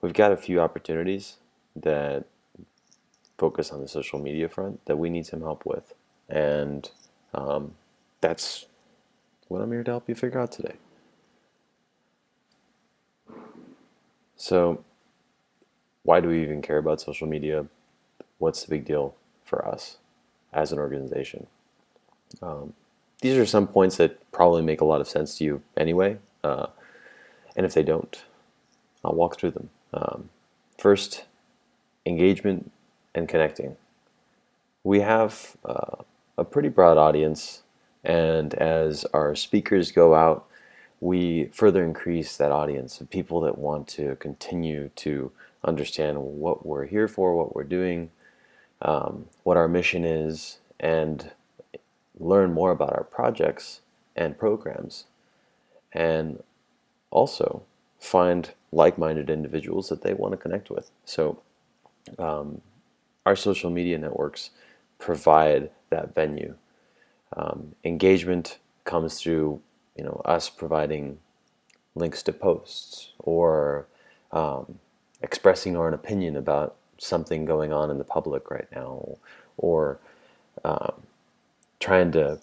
we've got a few opportunities that focus on the social media front that we need some help with. And um, that's what I'm here to help you figure out today. So, why do we even care about social media? What's the big deal for us as an organization? Um, these are some points that probably make a lot of sense to you anyway. And if they don't, I'll walk through them. First, engagement and connecting. We have a pretty broad audience, and as our speakers go out, we further increase that audience of people that want to continue to understand what we're here for, what we're doing, what our mission is, and learn more about our projects and programs, and also find like-minded individuals that they want to connect with. So our social media networks provide that venue. Engagement comes through, us providing links to posts or expressing our opinion about something going on in the public right now, or trying to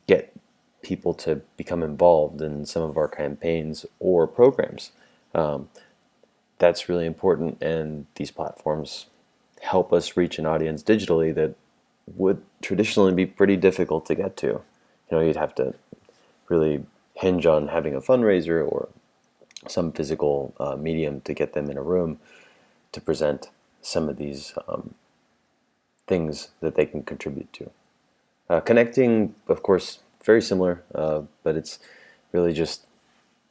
get people to become involved in some of our campaigns or programs. Um, that's really important, and these platforms help us reach an audience digitally that would traditionally be pretty difficult to get to. You'd have to really hinge on having a fundraiser or some physical medium to get them in a room to present some of these things that they can contribute to. Connecting, of course, very similar, but it's really just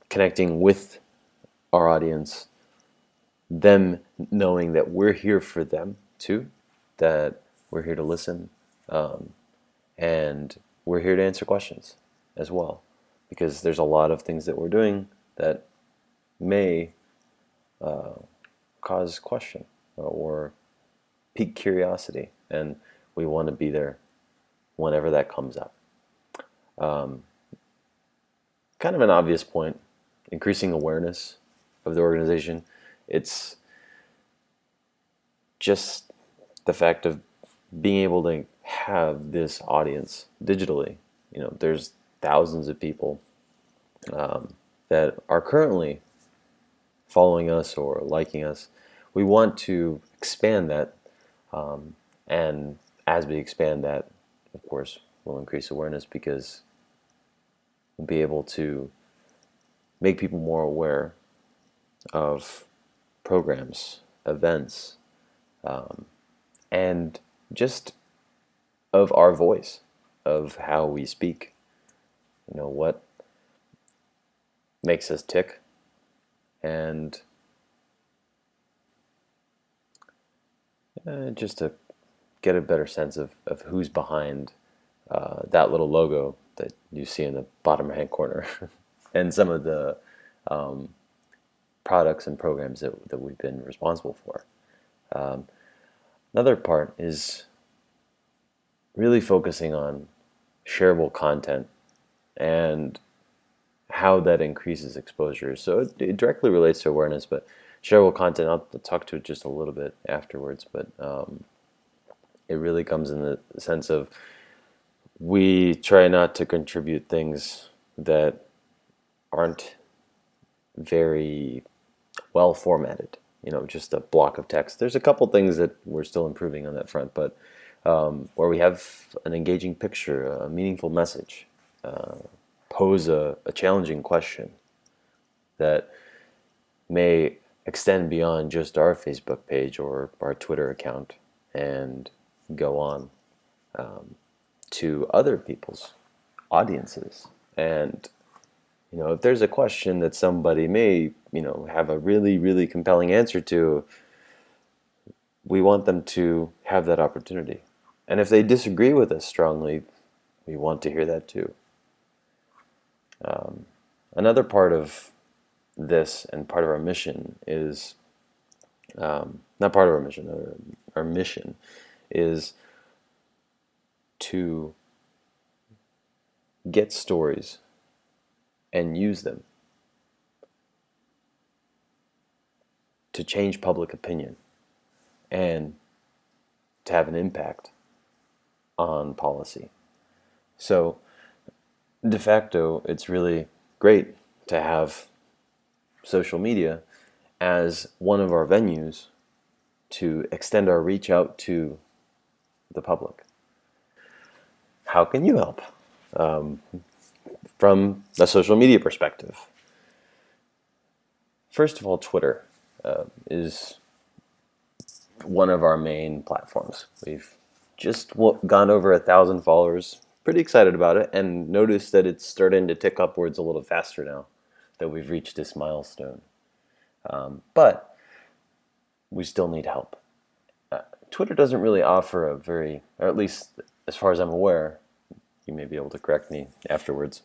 connecting with our audience, them knowing that we're here for them too, that we're here to listen, and we're here to answer questions as well, because there's a lot of things that we're doing that may cause question or pique curiosity, and we want to be there whenever that comes up. Kind of an obvious point, increasing awareness of the organization. It's just the fact of being able to have this audience digitally. There's thousands of people that are currently following us or liking us. We want to expand that, and as we expand that, of course, we'll increase awareness because we'll be able to make people more aware of programs, events, and just of our voice, of how we speak, what makes us tick, and just to get a better sense of who's behind that little logo that you see in the bottom right hand corner and some of the products and programs that we've been responsible for. Another part is really focusing on shareable content and how that increases exposure. So it directly relates to awareness, but shareable content, I'll talk to it just a little bit afterwards, but it really comes in the sense of we try not to contribute things that aren't very well formatted, just a block of text. There's a couple things that we're still improving on that front, but where we have an engaging picture, a meaningful message, pose a challenging question that may extend beyond just our Facebook page or our Twitter account and go on to other people's audiences. And if there's a question that somebody may have a really, really compelling answer to, we want them to have that opportunity. And if they disagree with us strongly, we want to hear that too. Another part of this and part of our mission is not part of our mission. Our mission is to get stories and use them to change public opinion and to have an impact on policy. So de facto, it's really great to have social media as one of our venues to extend our reach out to the public. How can you help from a social media perspective? First of all, Twitter is one of our main platforms. We've just gone over 1,000 followers. Pretty excited about it, and noticed that it's starting to tick upwards a little faster now that we've reached this milestone. But we still need help. Twitter doesn't really offer a very, or at least as far as I'm aware, you may be able to correct me afterwards,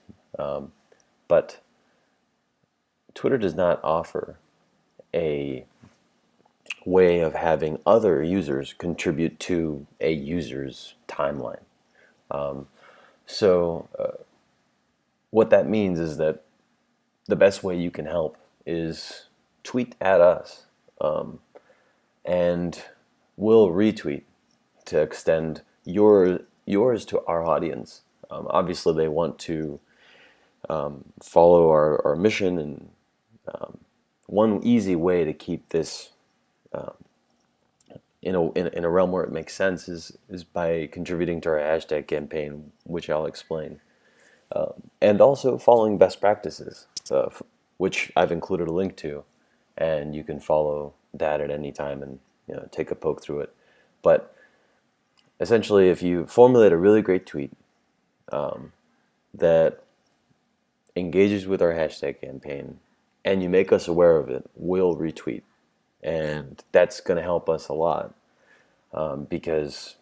but Twitter does not offer a way of having other users contribute to a user's timeline. So what that means is that the best way you can help is tweet at us, and we'll retweet to extend yours to our audience. Obviously, they want to follow our mission, and one easy way to keep this in a realm where it makes sense is by contributing to our hashtag campaign, which I'll explain, and also following best practices, which I've included a link to, and you can follow that at any time and take a poke through it. But essentially, if you formulate a really great tweet that engages with our hashtag campaign and you make us aware of it, we'll retweet. And that's going to help us a lot because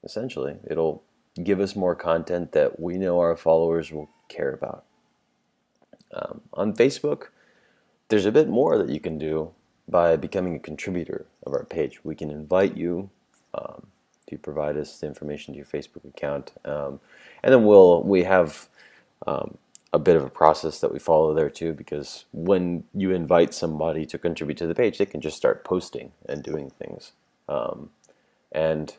essentially it'll give us more content that we know our followers will care about. On Facebook, there's a bit more that you can do by becoming a contributor of our page. We can invite you to provide us the information to your Facebook account, and then we have a bit of a process that we follow there too, because when you invite somebody to contribute to the page, they can just start posting and doing things. And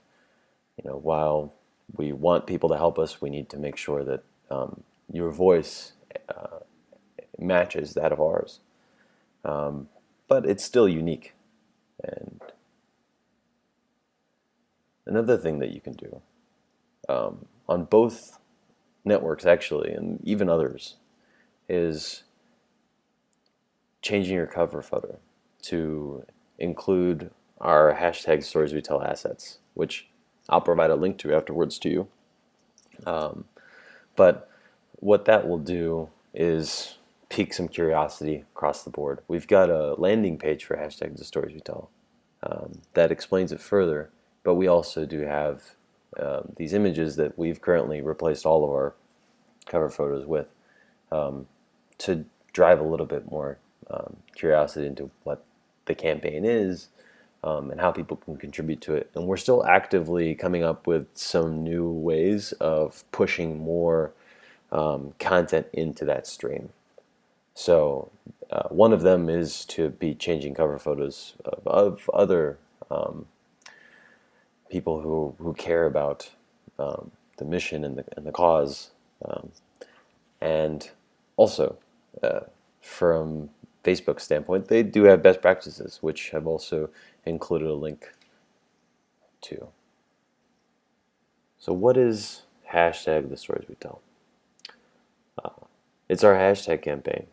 while we want people to help us, we need to make sure that your voice matches that of ours. But it's still unique. And another thing that you can do on both networks, actually, and even others, is changing your cover photo to include our hashtag stories we tell assets, which I'll provide a link to afterwards to you. But what that will do is pique some curiosity across the board. We've got a landing page for hashtag the stories we tell that explains it further, but we also do have these images that we've currently replaced all of our cover photos with to drive a little bit more curiosity into what the campaign is and how people can contribute to it. And we're still actively coming up with some new ways of pushing more content into that stream. So one of them is to be changing cover photos of other people who care about the mission and the cause, and also from Facebook's standpoint, they do have best practices, which have also included a link to. So what is hashtag the stories we tell? It's our hashtag campaign.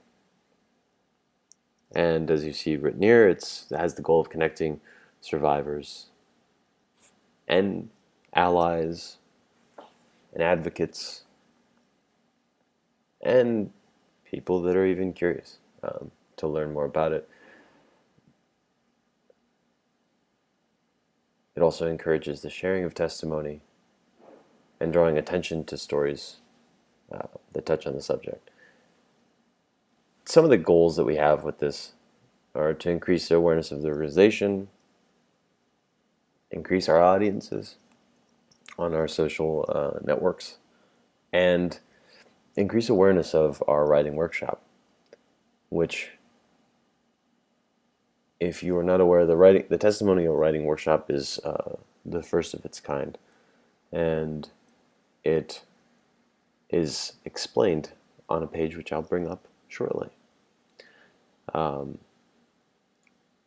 And as you see written here, it has the goal of connecting survivors and allies and advocates and people that are even curious to learn more about it. It also encourages the sharing of testimony and drawing attention to stories that touch on the subject. Some of the goals that we have with this are to increase the awareness of the organization, increase our audiences on our social networks, and increase awareness of our writing workshop, which if you are not aware, the testimonial writing workshop is the first of its kind, and it is explained on a page which I'll bring up shortly.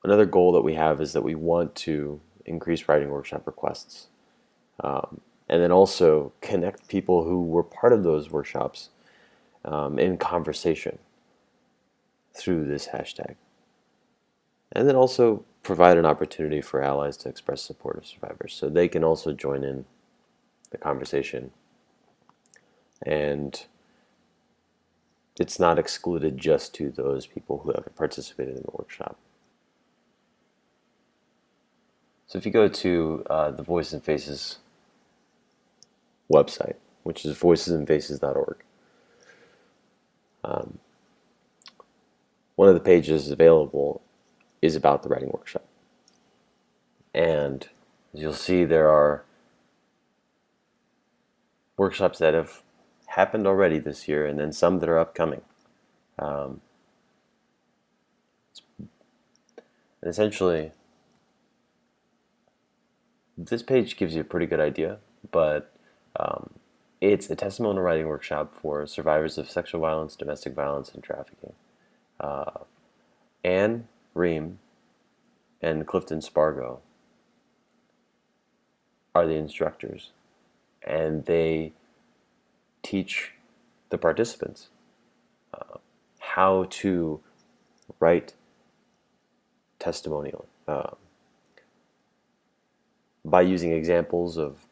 Another goal that we have is that we want to increase writing workshop requests, and then also connect people who were part of those workshops in conversation through this hashtag. And then also provide an opportunity for allies to express support of survivors so they can also join in the conversation. And it's not excluded just to those people who have participated in the workshop. So if you go to the Voices and Faces website, which is voicesandfaces.org, one of the pages available is about the writing workshop. And as you'll see, there are workshops that have happened already this year, and then some that are upcoming. And essentially, this page gives you a pretty good idea, but it's a testimonial writing workshop for survivors of sexual violence, domestic violence, and trafficking. Anne Ream and Clifton Spargo are the instructors, and they teach the participants how to write testimonial by using examples of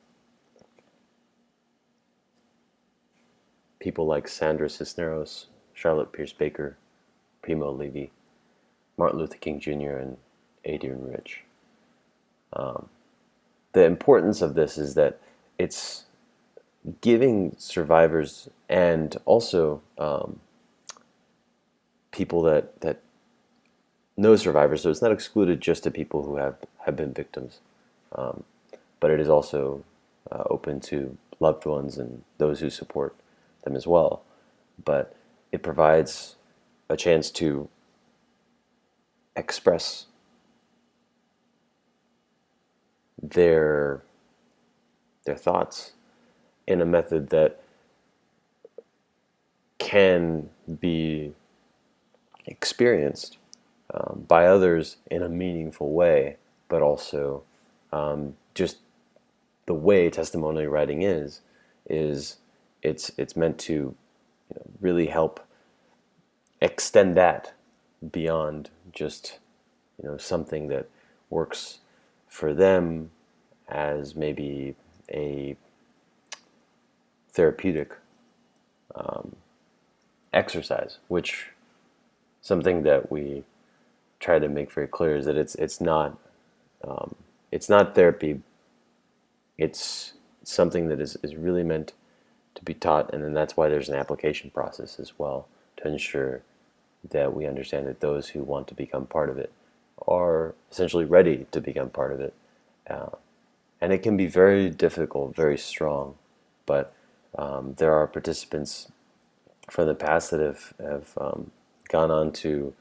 people like Sandra Cisneros, Charlotte Pierce Baker, Primo Levi, Martin Luther King Jr., and Adrian Rich. The importance of this is that it's giving survivors and also people that know survivors, so it's not excluded just to people who have been victims, but it is also open to loved ones and those who support them as well. But it provides a chance to express their thoughts in a method that can be experienced by others in a meaningful way, but also just the way testimonial writing is it's meant to really help extend that beyond just something that works for them as maybe a therapeutic exercise, which something that we try to make very clear is that it's not therapy. It's something that is really meant to be taught, and then that's why there's an application process as well to ensure that we understand that those who want to become part of it are essentially ready to become part of it. And it can be very difficult, very strong, but there are participants from the past that have gone on to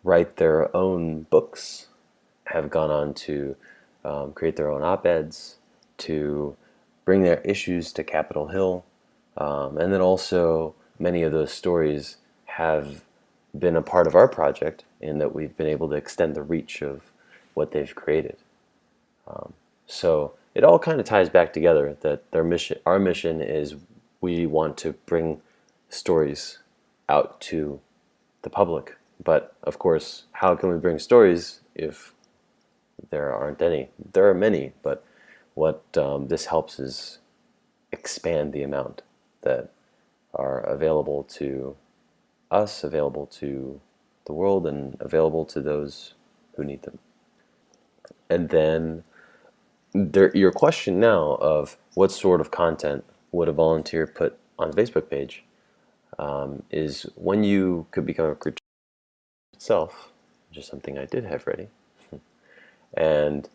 write their own books, have gone on to create their own op-eds, to bring their issues to Capitol Hill, and then also many of those stories have been a part of our project in that we've been able to extend the reach of what they've created. So it all kind of ties back together that our mission is we want to bring stories out to the public. But of course, how can we bring stories if there aren't any? There are many, but what this helps is expand the amount that are available to us, available to the world, and available to those who need them. And then your question now of what sort of content would a volunteer put on a Facebook page is when you could become a critique itself, which is something I did have ready. And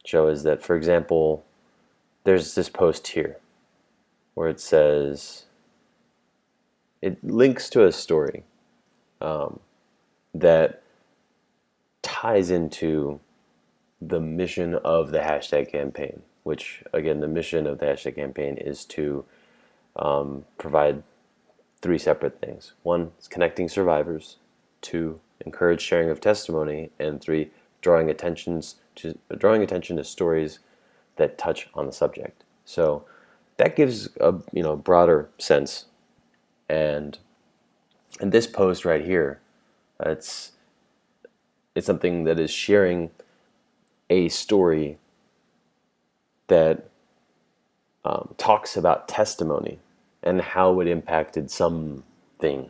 show is that, for example, there's this post here where it says, it links to a story that ties into the mission of the hashtag campaign, which, again, the mission of the hashtag campaign is to provide three separate things. One is connecting survivors. Two, encourage sharing of testimony. And three, drawing attention to stories that touch on the subject. So that gives a broader sense. And this post right here, it's something that is sharing a story that talks about testimony and how it impacted something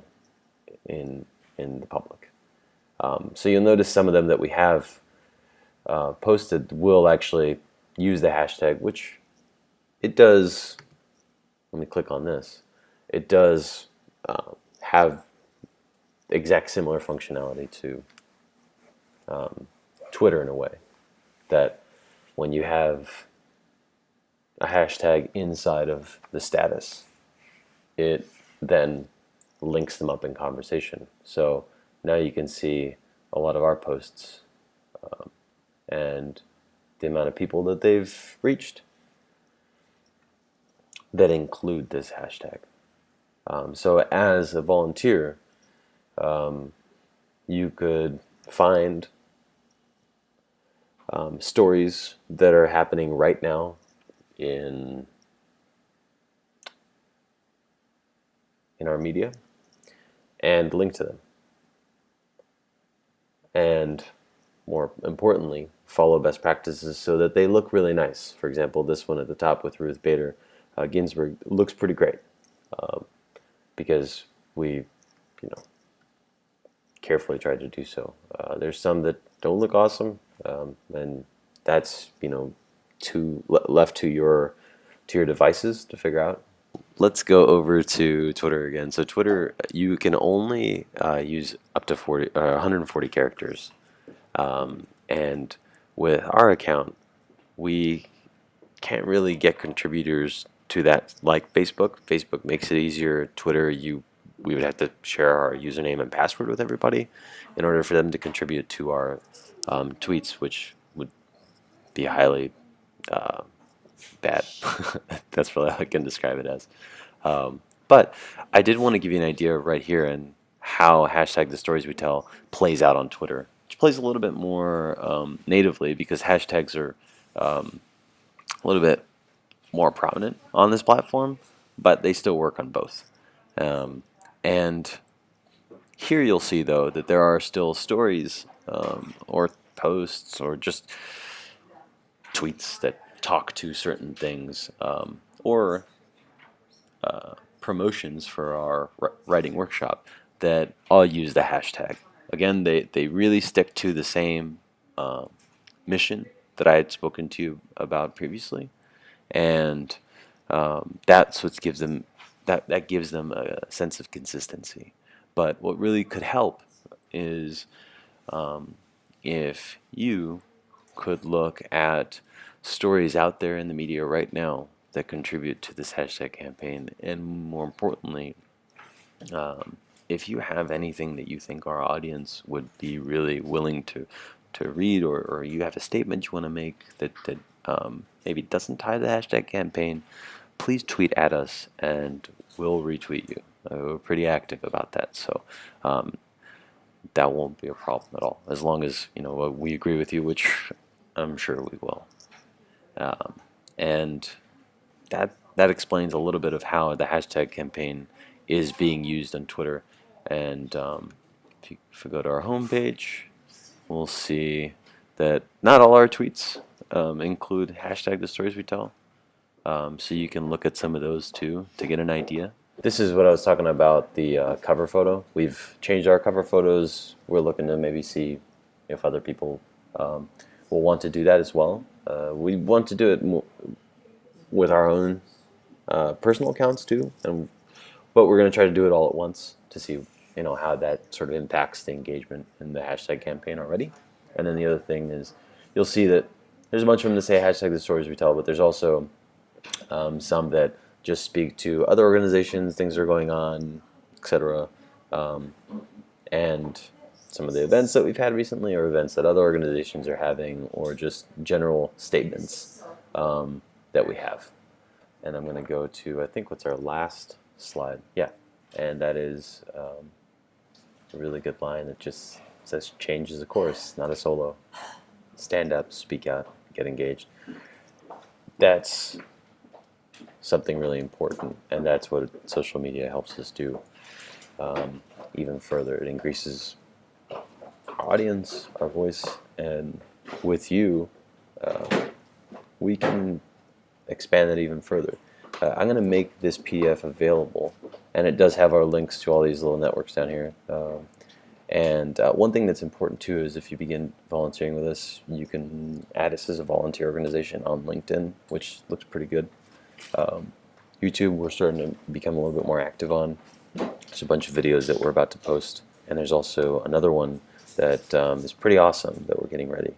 in the public. So you'll notice some of them that we have posted will actually use the hashtag, which it does. Let me click on this. It does have exact similar functionality to Twitter in a way, that when you have a hashtag inside of the status, it then links them up in conversation. So now you can see a lot of our posts and the amount of people that they've reached that include this hashtag. So as a volunteer, you could find stories that are happening right now in our media and link to them. And more importantly, follow best practices so that they look really nice. For example, this one at the top with Ruth Bader Ginsburg looks pretty great because we, carefully tried to do so. There's some that don't look awesome, and that's left to your devices to figure out. Let's go over to Twitter again. So Twitter, you can only use up to 140 characters, and with our account, we can't really get contributors to that like Facebook. Facebook makes it easier. Twitter, we would have to share our username and password with everybody in order for them to contribute to our tweets, which would be highly bad. That's really how I can describe it as. But I did want to give you an idea right here and how hashtag the stories we tell plays out on Twitter, which plays a little bit more natively because hashtags are a little bit more prominent on this platform, but they still work on both. And here you'll see, though, that there are still stories or posts or just tweets that talk to certain things or promotions for our writing workshop that all use the hashtag. Again, they really stick to the same mission that I had spoken to you about previously, and that's what gives them that gives them a sense of consistency. But what really could help is if you could look at stories out there in the media right now that contribute to this hashtag campaign, and more importantly, if you have anything that you think our audience would be really willing to read, or you have a statement you want to make that maybe doesn't tie to the hashtag campaign, please tweet at us and we'll retweet you. We're pretty active about that, so that won't be a problem at all, as long as we agree with you, which I'm sure we will. And that explains a little bit of how the hashtag campaign is being used on Twitter. And if we go to our homepage, we'll see that not all our tweets include hashtag the stories we tell. So you can look at some of those too to get an idea. This is what I was talking about, the cover photo. We've changed our cover photos. We're looking to maybe see if other people will want to do that as well. We want to do it with our own personal accounts too, but we're going to try to do it all at once to see how that sort of impacts the engagement in the hashtag campaign already. And then the other thing is, you'll see that there's a bunch of them that say hashtag the stories we tell, but there's also some that just speak to other organizations, things that are going on, etc. And some of the events that we've had recently, or events that other organizations are having, or just general statements that we have. And I'm going to go to, I think, what's our last slide? Yeah, and that is a really good line that just says, "Change is a course, not a solo. Stand up, speak out, get engaged." That's something really important, and that's what social media helps us do even further. It increases our audience, our voice, and with you, we can expand that even further. I'm going to make this PDF available, and it does have our links to all these little networks down here. And one thing that's important too is if you begin volunteering with us, you can add us as a volunteer organization on LinkedIn, which looks pretty good. YouTube, we're starting to become a little bit more active on. There's a bunch of videos that we're about to post, and there's also another one that is pretty awesome that we're getting ready.